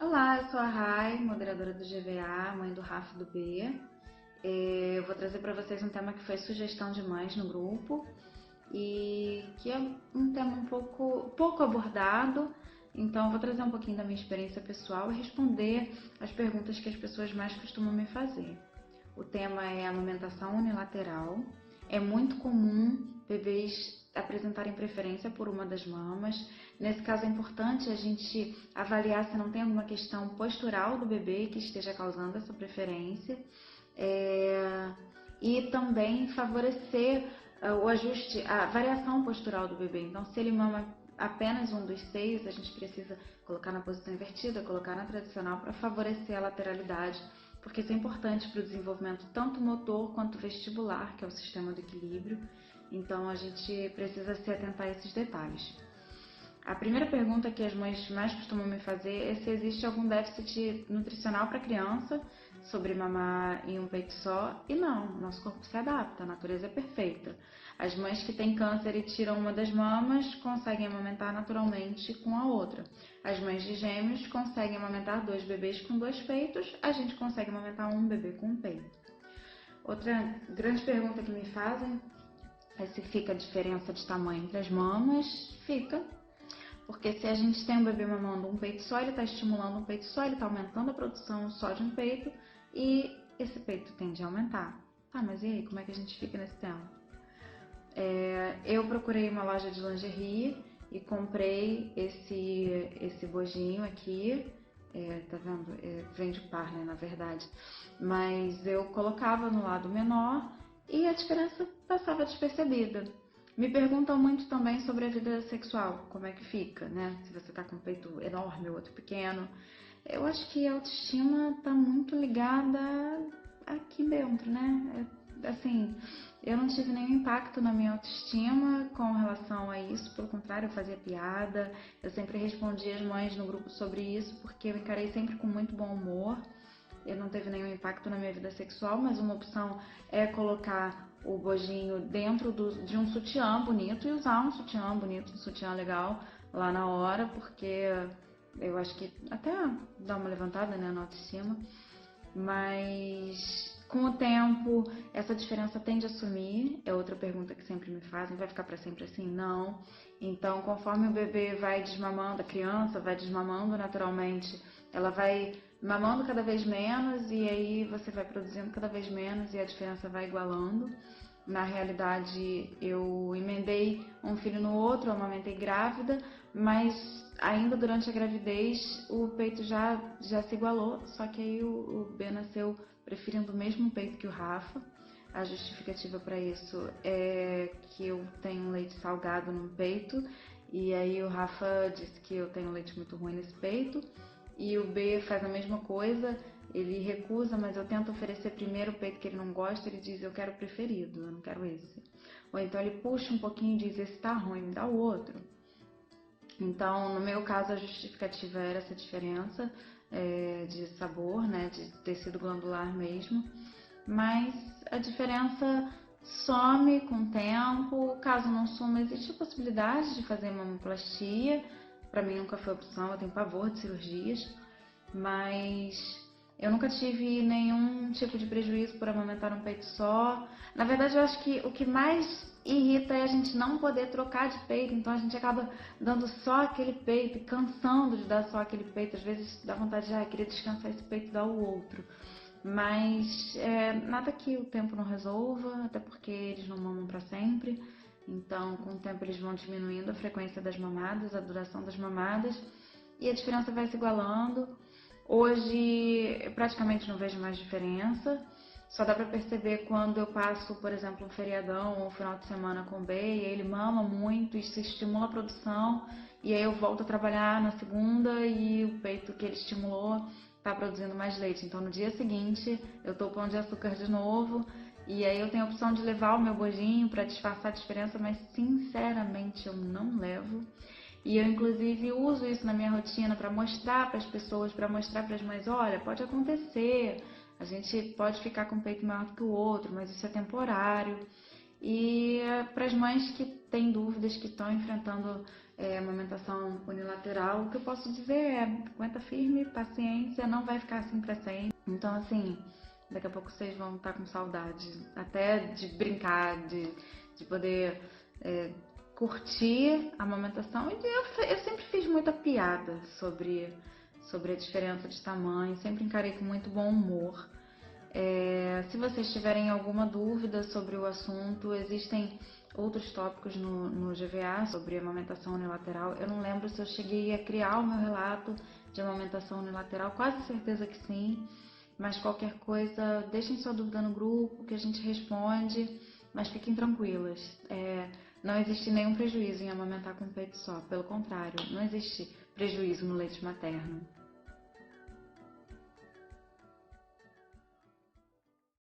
Olá, eu sou a Rai, moderadora do GVA, mãe do Rafa e do B. Eu vou trazer para vocês um tema que foi sugestão de mães no grupo e que é um tema um pouco abordado, então eu vou trazer um pouquinho da minha experiência pessoal e responder as perguntas que as pessoas mais costumam me fazer. O tema é amamentação unilateral. É muito comum bebês apresentarem preferência por uma das mamas. Nesse caso é importante a gente avaliar se não tem alguma questão postural do bebê que esteja causando essa preferência. E também favorecer o ajuste, a variação postural do bebê. Então, se ele mama apenas um dos seios, a gente precisa colocar na posição invertida, colocar na tradicional para favorecer a lateralidade, porque isso é importante para o desenvolvimento tanto motor quanto vestibular, que é o sistema do equilíbrio. Então, a gente precisa se atentar a esses detalhes. A primeira pergunta que as mães mais costumam me fazer é se existe algum déficit nutricional para a criança sobre mamar em um peito só. E não, nosso corpo se adapta, a natureza é perfeita. As mães que têm câncer e tiram uma das mamas conseguem amamentar naturalmente com a outra. As mães de gêmeos conseguem amamentar 2 bebês com 2 peitos, a gente consegue amamentar um bebê com um peito. Outra grande pergunta que me fazem é se fica a diferença de tamanho entre as mamas. Fica. Porque se a gente tem um bebê mamando um peito só, ele está estimulando um peito só, ele está aumentando a produção só de um peito e esse peito tende a aumentar. Tá, mas e aí, como é que a gente fica nesse tema? Eu procurei uma loja de lingerie e comprei esse bojinho aqui. Tá vendo? Vem de par, né, na verdade. Mas eu colocava no lado menor e a diferença passava despercebida. Me perguntam muito também sobre a vida sexual, como é que fica, né? Se você tá com um peito enorme ou outro pequeno. Eu acho que a autoestima tá muito ligada aqui dentro, né? Assim, eu não tive nenhum impacto na minha autoestima com relação a isso, pelo contrário, eu fazia piada, eu sempre respondia as mães no grupo sobre isso, porque eu encarei sempre com muito bom humor. Ele não teve nenhum impacto na minha vida sexual, mas uma opção é colocar o bojinho dentro de um sutiã bonito e usar um sutiã bonito, um sutiã legal lá na hora, porque eu acho que até dá uma levantada, né, na autoestima. Mas com o tempo essa diferença tende a sumir. É outra pergunta que sempre me fazem: vai ficar para sempre assim? Não. Então, conforme o bebê vai desmamando, a criança vai desmamando naturalmente, ela vai mamando cada vez menos e aí você vai produzindo cada vez menos e a diferença vai igualando. Na realidade, eu emendei um filho no outro, eu amamentei grávida, mas ainda durante a gravidez o peito já se igualou, só que aí o B nasceu preferindo o mesmo peito que o Rafa. A justificativa para isso é que eu tenho leite salgado no peito e aí o Rafa disse que eu tenho leite muito ruim nesse peito e o B faz a mesma coisa. Ele recusa, mas eu tento oferecer primeiro o peito que ele não gosta, ele diz: eu quero o preferido, eu não quero esse. Ou então ele puxa um pouquinho e diz: esse tá ruim, me dá o outro. Então, no meu caso, a justificativa era essa diferença de sabor, né, de tecido glandular mesmo. Mas a diferença some com o tempo. Caso não suma, existe a possibilidade de fazer mamoplastia. Para mim nunca foi opção, eu tenho pavor de cirurgias, mas eu nunca tive nenhum tipo de prejuízo por amamentar um peito só. Na verdade, eu acho que o que mais irrita é a gente não poder trocar de peito, então a gente acaba dando só aquele peito e cansando de dar só aquele peito. Às vezes dá vontade de, queria descansar esse peito e dar o outro. Mas nada que o tempo não resolva, até porque eles não mamam para sempre. Então, com o tempo eles vão diminuindo a frequência das mamadas, a duração das mamadas e a diferença vai se igualando. Hoje eu praticamente não vejo mais diferença, só dá para perceber quando eu passo, por exemplo, um feriadão ou um final de semana com o B e ele mama muito e se estimula a produção, e aí eu volto a trabalhar na segunda e o peito que ele estimulou está produzindo mais leite. Então no dia seguinte eu tô pão de açúcar de novo e aí eu tenho a opção de levar o meu bojinho para disfarçar a diferença, mas sinceramente eu não levo. E eu inclusive uso isso na minha rotina para mostrar para as pessoas, para mostrar para as mães: olha, pode acontecer, a gente pode ficar com o peito maior do que o outro, mas isso é temporário. E para as mães que têm dúvidas, que estão enfrentando amamentação unilateral, o que eu posso dizer é: aguenta firme, paciência, não vai ficar assim para sempre. Então, assim, daqui a pouco vocês vão estar com saudade até de brincar, de poder curtir a amamentação. E eu sempre fiz muita piada sobre a diferença de tamanho, sempre encarei com muito bom humor. Se vocês tiverem alguma dúvida sobre o assunto, existem outros tópicos no GVA sobre amamentação unilateral. Eu não lembro se eu cheguei a criar o meu relato de amamentação unilateral, quase certeza que sim, mas qualquer coisa, deixem sua dúvida no grupo que a gente responde, mas fiquem tranquilas. Não existe nenhum prejuízo em amamentar com peito só, pelo contrário, não existe prejuízo no leite materno.